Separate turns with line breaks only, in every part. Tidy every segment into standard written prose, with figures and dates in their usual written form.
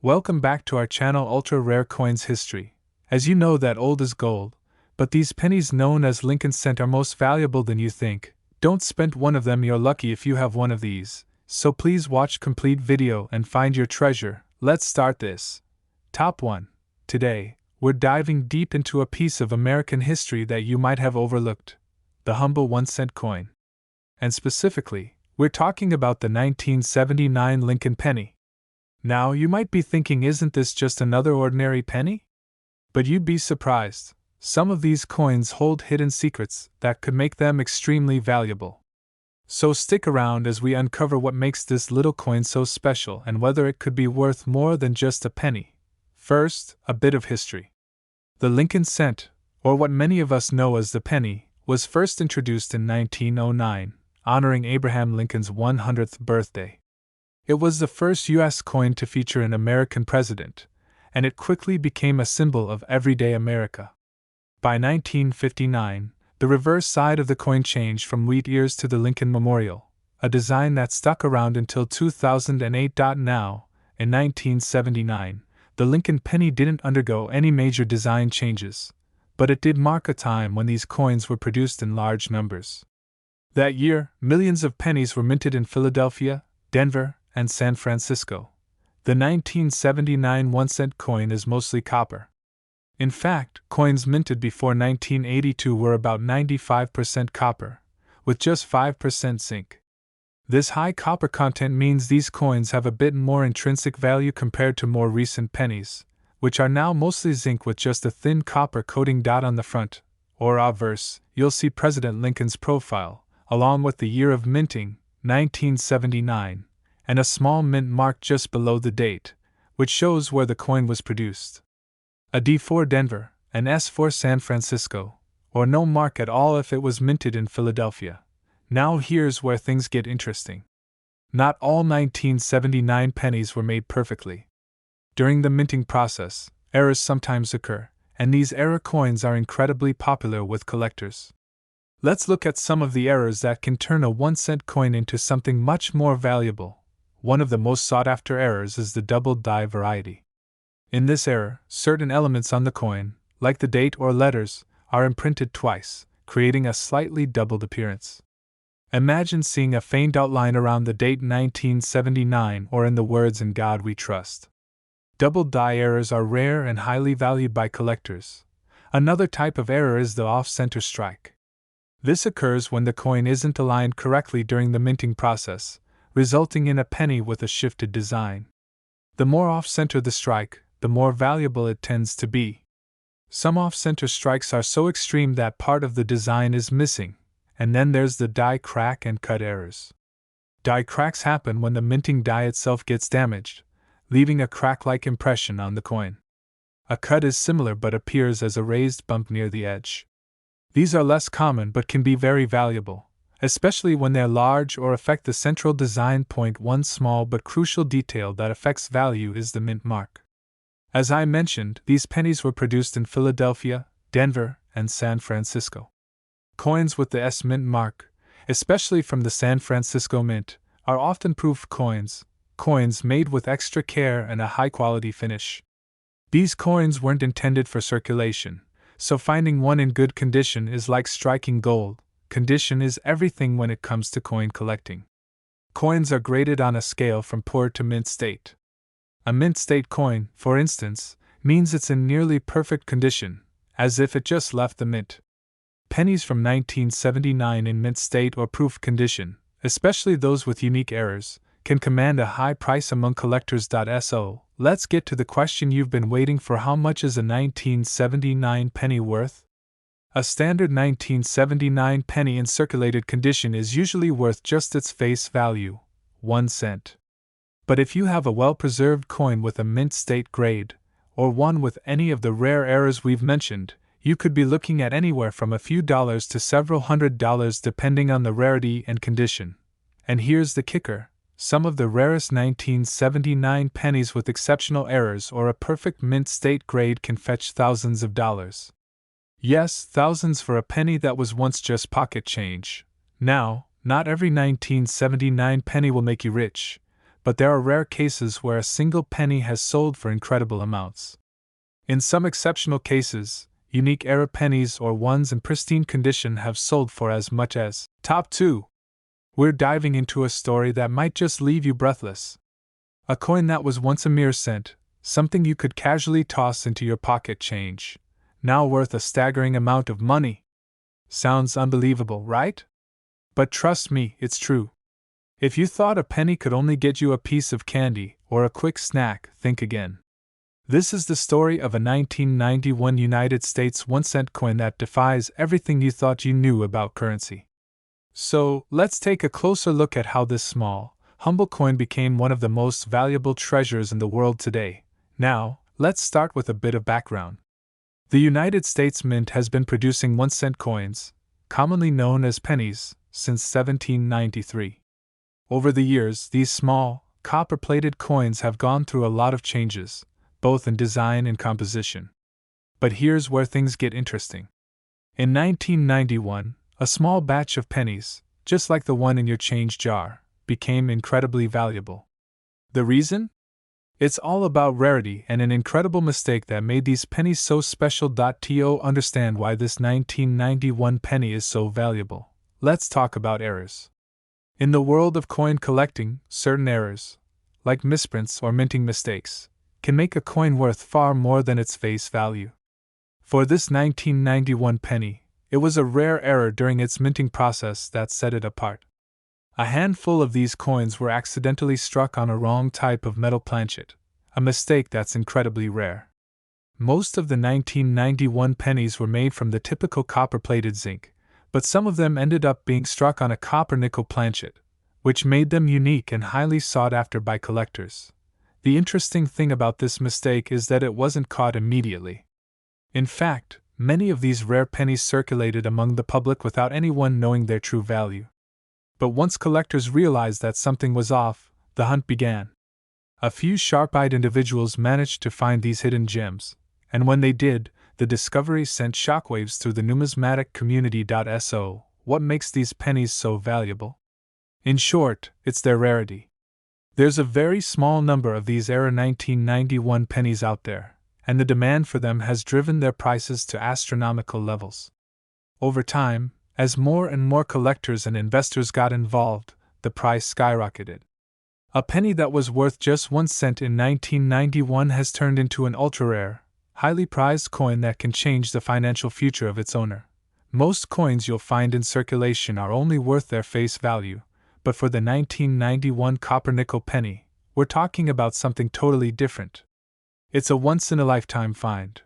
Welcome back to our channel Ultra Rare Coins History. As you know that old is gold, but these pennies known as Lincoln cent are most valuable than you think. Don't spend one of them, you're lucky if you have one of these. So please watch complete video and find your treasure. Let's start this. Top 1. Today, we're diving deep into a piece of American history that you might have overlooked. The humble 1-cent coin. And specifically, we're talking about the 1979 Lincoln penny. Now, you might be thinking, isn't this just another ordinary penny? But you'd be surprised. Some of these coins hold hidden secrets that could make them extremely valuable. So stick around as we uncover what makes this little coin so special and whether it could be worth more than just a penny. First, a bit of history. The Lincoln cent, or what many of us know as the penny, was first introduced in 1909, honoring Abraham Lincoln's 100th birthday. It was the first U.S. coin to feature an American president, and it quickly became a symbol of everyday America. By 1959, the reverse side of the coin changed from wheat ears to the Lincoln Memorial, a design that stuck around until 2008. Now, in 1979, the Lincoln penny didn't undergo any major design changes, but it did mark a time when these coins were produced in large numbers. That year, millions of pennies were minted in Philadelphia, Denver, and San Francisco. The 1979 1-cent coin is mostly copper. In fact, coins minted before 1982 were about 95% copper, with just 5% zinc. This high copper content means these coins have a bit more intrinsic value compared to more recent pennies, which are now mostly zinc with just a thin copper coating dot on the front, or obverse. You'll see President Lincoln's profile, along with the year of minting, 1979, and a small mint mark just below the date, which shows where the coin was produced. A D for Denver, an S for San Francisco, or no mark at all if it was minted in Philadelphia. Now here's where things get interesting. Not all 1979 pennies were made perfectly. During the minting process, errors sometimes occur, and these error coins are incredibly popular with collectors. Let's look at some of the errors that can turn a 1-cent coin into something much more valuable. One of the most sought-after errors is the double die variety. In this error, certain elements on the coin, like the date or letters, are imprinted twice, creating a slightly doubled appearance. Imagine seeing a faint outline around the date 1979 or in the words "In God We Trust." Double die errors are rare and highly valued by collectors. Another type of error is the off-center strike. This occurs when the coin isn't aligned correctly during the minting process, resulting in a penny with a shifted design. The more off-center the strike, the more valuable it tends to be. Some off-center strikes are so extreme that part of the design is missing, and then there's the die crack and cut errors. Die cracks happen when the minting die itself gets damaged, leaving a crack-like impression on the coin. A cut is similar but appears as a raised bump near the edge. These are less common but can be very valuable, especially when they're large or affect the central design point. One small but crucial detail that affects value is the mint mark. As I mentioned, these pennies were produced in Philadelphia, Denver, and San Francisco. Coins with the S mint mark, especially from the San Francisco Mint, are often proof coins made with extra care and a high-quality finish. These coins weren't intended for circulation, so finding one in good condition is like striking gold. Condition is everything when it comes to coin collecting. Coins are graded on a scale from poor to mint state. A mint state coin, for instance, means it's in nearly perfect condition, as if it just left the mint. Pennies from 1979 in mint state or proof condition, especially those with unique errors, can command a high price among collectors. So, let's get to the question you've been waiting for: how much is a 1979 penny worth? A standard 1979 penny in circulated condition is usually worth just its face value, 1 cent. But if you have a well-preserved coin with a mint state grade, or one with any of the rare errors we've mentioned, you could be looking at anywhere from a few dollars to several $100s depending on the rarity and condition. And here's the kicker: some of the rarest 1979 pennies with exceptional errors or a perfect mint state grade can fetch thousands of dollars. Yes, thousands for a penny that was once just pocket change. Now, not every 1979 penny will make you rich, but there are rare cases where a single penny has sold for incredible amounts. In some exceptional cases, unique era pennies or ones in pristine condition have sold for as much as Top 2. We're diving into a story that might just leave you breathless. A coin that was once a mere cent, something you could casually toss into your pocket change, now worth a staggering amount of money. Sounds unbelievable, right? But trust me, it's true. If you thought a penny could only get you a piece of candy or a quick snack, think again. This is the story of a 1991 United States 1-cent coin that defies everything you thought you knew about currency. So, let's take a closer look at how this small, humble coin became one of the most valuable treasures in the world today. Now, let's start with a bit of background. The United States Mint has been producing 1-cent coins, commonly known as pennies, since 1793. Over the years, these small, copper-plated coins have gone through a lot of changes, both in design and composition. But here's where things get interesting. In 1991, a small batch of pennies, just like the one in your change jar, became incredibly valuable. The reason? It's all about rarity and an incredible mistake that made these pennies so special. To understand why this 1991 penny is so valuable, let's talk about errors. In the world of coin collecting, certain errors, like misprints or minting mistakes, can make a coin worth far more than its face value. For this 1991 penny, it was a rare error during its minting process that set it apart. A handful of these coins were accidentally struck on a wrong type of metal planchet, a mistake that's incredibly rare. Most of the 1991 pennies were made from the typical copper-plated zinc, but some of them ended up being struck on a copper-nickel planchet, which made them unique and highly sought after by collectors. The interesting thing about this mistake is that it wasn't caught immediately. In fact, many of these rare pennies circulated among the public without anyone knowing their true value. But once collectors realized that something was off, the hunt began. A few sharp-eyed individuals managed to find these hidden gems, and when they did, the discovery sent shockwaves through the numismatic community. So, what makes these pennies so valuable? In short, it's their rarity. There's a very small number of these era 1991 pennies out there, and the demand for them has driven their prices to astronomical levels. Over time, as more and more collectors and investors got involved, the price skyrocketed. A penny that was worth just 1 cent in 1991 has turned into an ultra-rare, highly prized coin that can change the financial future of its owner. Most coins you'll find in circulation are only worth their face value, but for the 1991 copper-nickel penny, we're talking about something totally different. It's a once-in-a-lifetime find.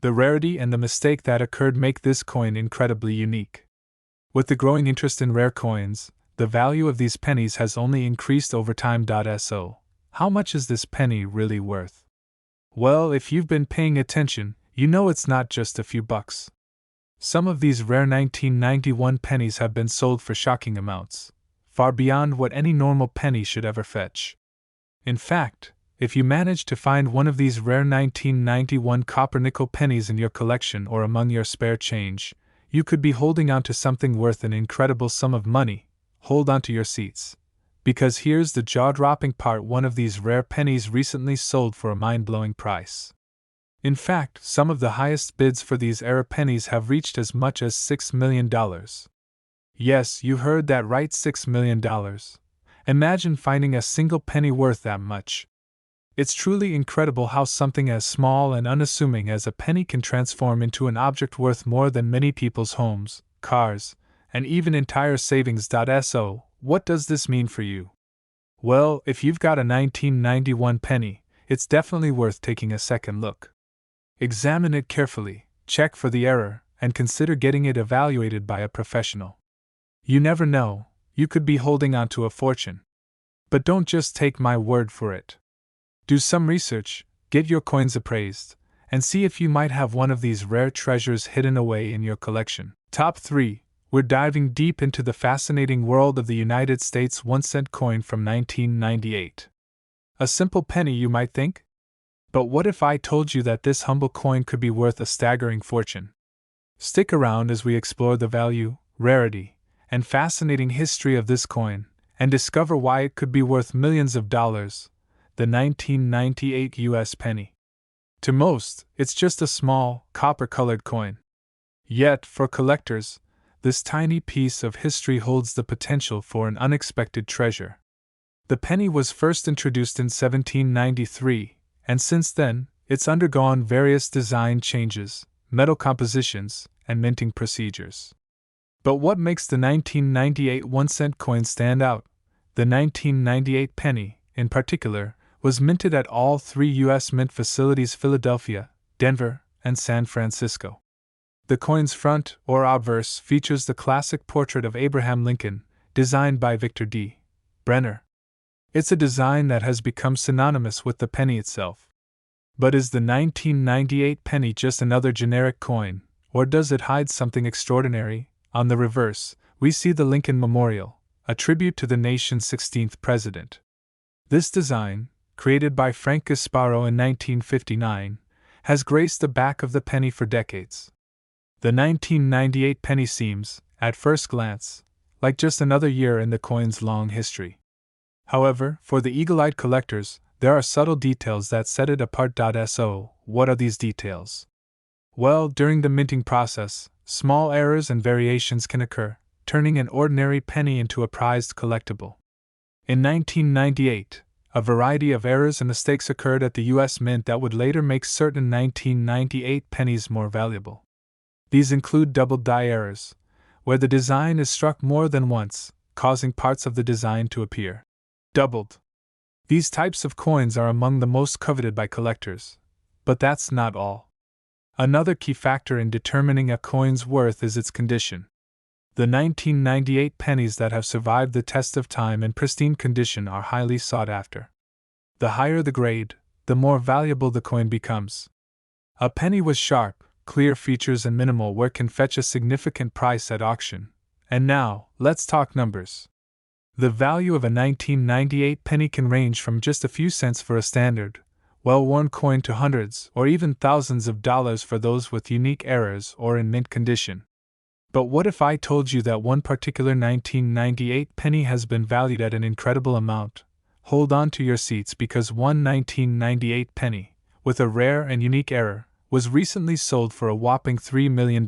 The rarity and the mistake that occurred make this coin incredibly unique. With the growing interest in rare coins, the value of these pennies has only increased over time. So, how much is this penny really worth? Well, if you've been paying attention, you know it's not just a few bucks. Some of these rare 1991 pennies have been sold for shocking amounts, far beyond what any normal penny should ever fetch. In fact, if you manage to find one of these rare 1991 copper-nickel pennies in your collection or among your spare change, you could be holding on to something worth an incredible sum of money. Hold on to your seats, because here's the jaw-dropping part: one of these rare pennies recently sold for a mind-blowing price. In fact, some of the highest bids for these era pennies have reached as much as $6 million. Yes, you heard that right, $6 million. Imagine finding a single penny worth that much. It's truly incredible how something as small and unassuming as a penny can transform into an object worth more than many people's homes, cars, and even entire savings. So, what does this mean for you? Well, if you've got a 1991 penny, it's definitely worth taking a second look. Examine it carefully, check for the error, and consider getting it evaluated by a professional. You never know, you could be holding on to a fortune. But don't just take my word for it. Do some research, get your coins appraised, and see if you might have one of these rare treasures hidden away in your collection. Top 3. We're diving deep into the fascinating world of the United States 1-cent coin from 1998. A simple penny, you might think? But what if I told you that this humble coin could be worth a staggering fortune? Stick around as we explore the value, rarity, and fascinating history of this coin, and discover why it could be worth millions of dollars. The 1998 US penny. To most, it's just a small, copper-colored coin. Yet, for collectors, this tiny piece of history holds the potential for an unexpected treasure. The penny was first introduced in 1793, and since then, it's undergone various design changes, metal compositions, and minting procedures. But what makes the 1998 1-cent coin stand out? The 1998 penny, in particular, was minted at all three U.S. mint facilities: Philadelphia, Denver, and San Francisco. The coin's front, or obverse, features the classic portrait of Abraham Lincoln, designed by Victor D. Brenner. It's a design that has become synonymous with the penny itself. But is the 1998 penny just another generic coin, or does it hide something extraordinary? On the reverse, we see the Lincoln Memorial, a tribute to the nation's 16th president. This design, created by Frank Gasparo in 1959, has graced the back of the penny for decades. The 1998 penny seems, at first glance, like just another year in the coin's long history. However, for the eagle-eyed collectors, there are subtle details that set it apart. So, what are these details? Well, during the minting process, small errors and variations can occur, turning an ordinary penny into a prized collectible. In 1998, a variety of errors and mistakes occurred at the U.S. Mint that would later make certain 1998 pennies more valuable. These include double die errors, where the design is struck more than once, causing parts of the design to appear doubled. These types of coins are among the most coveted by collectors. But that's not all. Another key factor in determining a coin's worth is its condition. The 1998 pennies that have survived the test of time in pristine condition are highly sought after. The higher the grade, the more valuable the coin becomes. A penny with sharp, clear features and minimal wear can fetch a significant price at auction. And now, let's talk numbers. The value of a 1998 penny can range from just a few cents for a standard, well-worn coin to hundreds or even thousands of dollars for those with unique errors or in mint condition. But what if I told you that one particular 1998 penny has been valued at an incredible amount? Hold on to your seats, because one 1998 penny, with a rare and unique error, was recently sold for a whopping $3 million.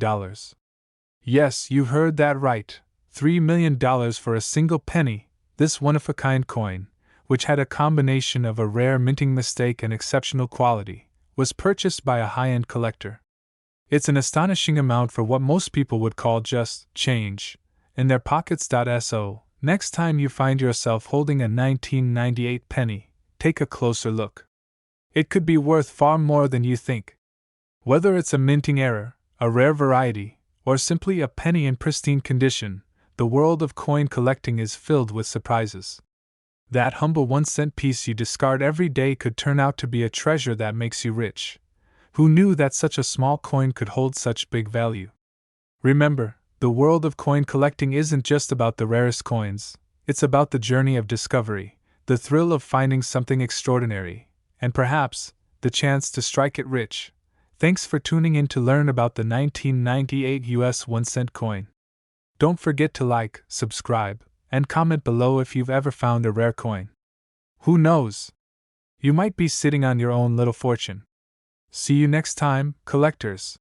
Yes, you heard that right. $3 million for a single penny. This one-of-a-kind coin, which had a combination of a rare minting mistake and exceptional quality, was purchased by a high-end collector. It's an astonishing amount for what most people would call just change in their pockets. So, next time you find yourself holding a 1998 penny, take a closer look. It could be worth far more than you think. Whether it's a minting error, a rare variety, or simply a penny in pristine condition, the world of coin collecting is filled with surprises. That humble 1-cent piece you discard every day could turn out to be a treasure that makes you rich. Who knew that such a small coin could hold such big value? Remember, the world of coin collecting isn't just about the rarest coins, it's about the journey of discovery, the thrill of finding something extraordinary, and perhaps, the chance to strike it rich. Thanks for tuning in to learn about the 1998 US 1-cent coin. Don't forget to like, subscribe, and comment below if you've ever found a rare coin. Who knows? You might be sitting on your own little fortune. See you next time, collectors.